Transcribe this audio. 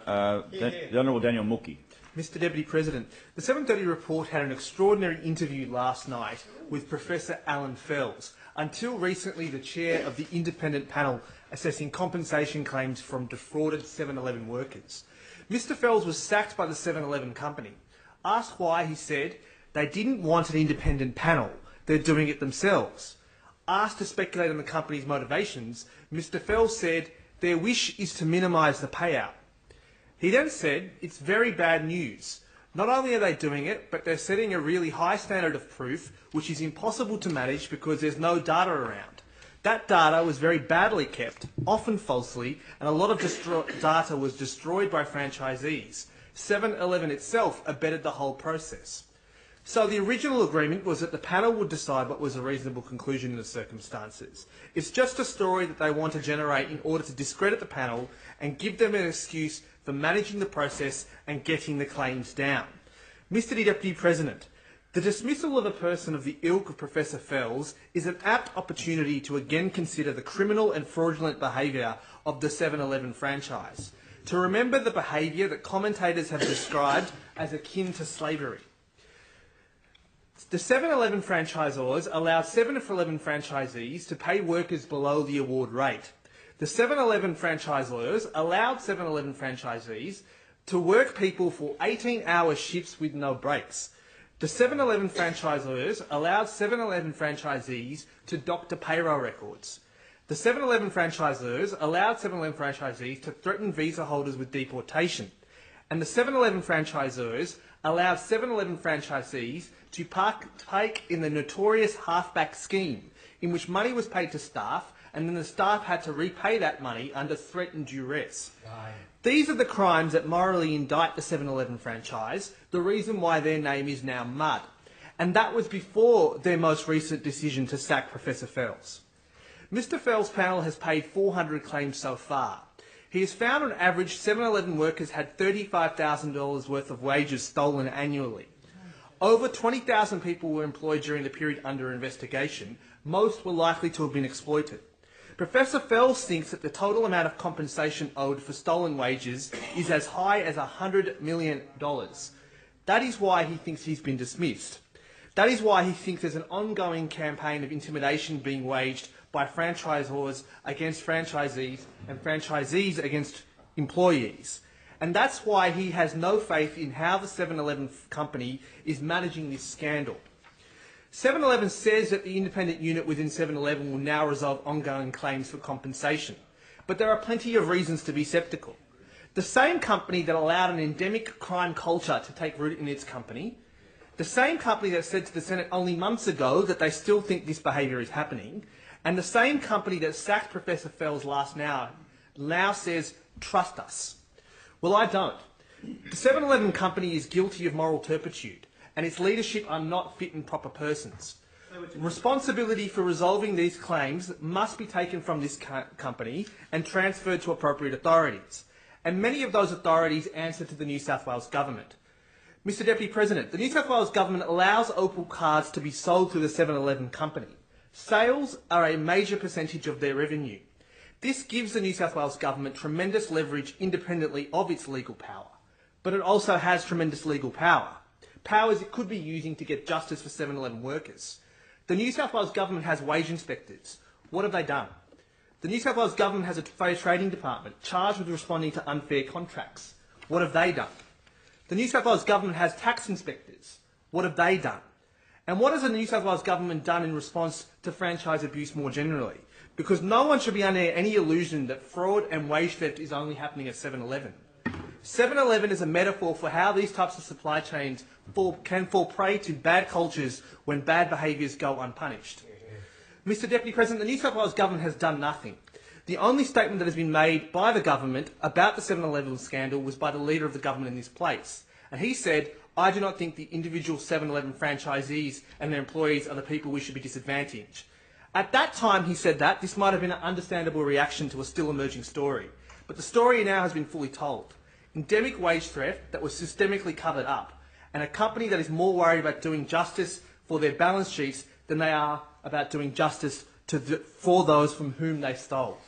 The Honourable Daniel Mookhey. Mr Deputy President, the 7:30 report had an extraordinary interview last night with Professor Alan Fells, until recently the chair of the independent panel assessing compensation claims from defrauded 7-Eleven workers. Mr Fells was sacked by the 7-Eleven company. Asked why, he said, they didn't want an independent panel, they're doing it themselves. Asked to speculate on the company's motivations, Mr Fells said their wish is to minimise the payout. He then said, it's very bad news. Not only are they doing it, but they're setting a really high standard of proof, which is impossible to manage because there's no data around. That data was very badly kept, often falsely, and a lot of data was destroyed by franchisees. 7-Eleven itself abetted the whole process. So the original agreement was that the panel would decide what was a reasonable conclusion in the circumstances. It's just a story that they want to generate in order to discredit the panel and give them an excuse for managing the process and getting the claims down. Mr Deputy President, the dismissal of a person of the ilk of Professor Fells is an apt opportunity to again consider the criminal and fraudulent behaviour of the 7-Eleven franchise, to remember the behaviour that commentators have described as akin to slavery. The 7-Eleven franchisors allowed 7-Eleven franchisees to pay workers below the award rate. The 7-Eleven franchisors allowed 7-Eleven franchisees to work people for 18-hour shifts with no breaks. The 7-Eleven franchisors allowed 7-Eleven franchisees to doctor payroll records. The 7-Eleven franchisors allowed 7-Eleven franchisees to threaten visa holders with deportation. And the 7-Eleven franchisors allowed 7-Eleven franchisees to partake in the notorious halfback scheme, in which money was paid to staff and then the staff had to repay that money under threat and duress. These are the crimes that morally indict the 7-Eleven franchise, the reason why their name is now mud. And that was before their most recent decision to sack Professor Fells. Mr Fells' panel has paid 400 claims so far. He has found on average 7-Eleven workers had $35,000 worth of wages stolen annually. Over 20,000 people were employed during the period under investigation. Most were likely to have been exploited. Professor Fells thinks that the total amount of compensation owed for stolen wages is as high as $100 million. That is why he thinks he's been dismissed. That is why he thinks there's an ongoing campaign of intimidation being waged by franchisors against franchisees and franchisees against employees. And that's why he has no faith in how the 7-Eleven company is managing this scandal. 7-Eleven says that the independent unit within 7-Eleven will now resolve ongoing claims for compensation. But there are plenty of reasons to be sceptical. The same company that allowed an endemic crime culture to take root in its company, the same company that said to the Senate only months ago that they still think this behaviour is happening, and the same company that sacked Professor Fells now says, trust us. Well, I don't. The 7-Eleven company is guilty of moral turpitude, and its leadership are not fit and proper persons. Responsibility for resolving these claims must be taken from this company and transferred to appropriate authorities. And many of those authorities answer to the New South Wales Government. Mr Deputy President, the New South Wales Government allows Opal cards to be sold to the 7-Eleven company. Sales are a major percentage of their revenue. This gives the New South Wales Government tremendous leverage independently of its legal power. But it also has tremendous legal power. Powers it could be using to get justice for 7-Eleven workers. The New South Wales Government has wage inspectors. What have they done? The New South Wales Government has a fair trading department charged with responding to unfair contracts. What have they done? The New South Wales Government has tax inspectors. What have they done? And what has the New South Wales Government done in response to franchise abuse more generally? Because no one should be under any illusion that fraud and wage theft is only happening at 7-Eleven. 7-Eleven is a metaphor for how these types of supply chains can fall prey to bad cultures when bad behaviours go unpunished. Mr Deputy President, the New South Wales Government has done nothing. The only statement that has been made by the government about the 7-Eleven scandal was by the leader of the government in this place. And he said, I do not think the individual 7-Eleven franchisees and their employees are the people we should be disadvantaged. At that time he said that, this might have been an understandable reaction to a still emerging story. But the story now has been fully told. Endemic wage theft that was systemically covered up, and a company that is more worried about doing justice for their balance sheets than they are about doing justice for those from whom they stole.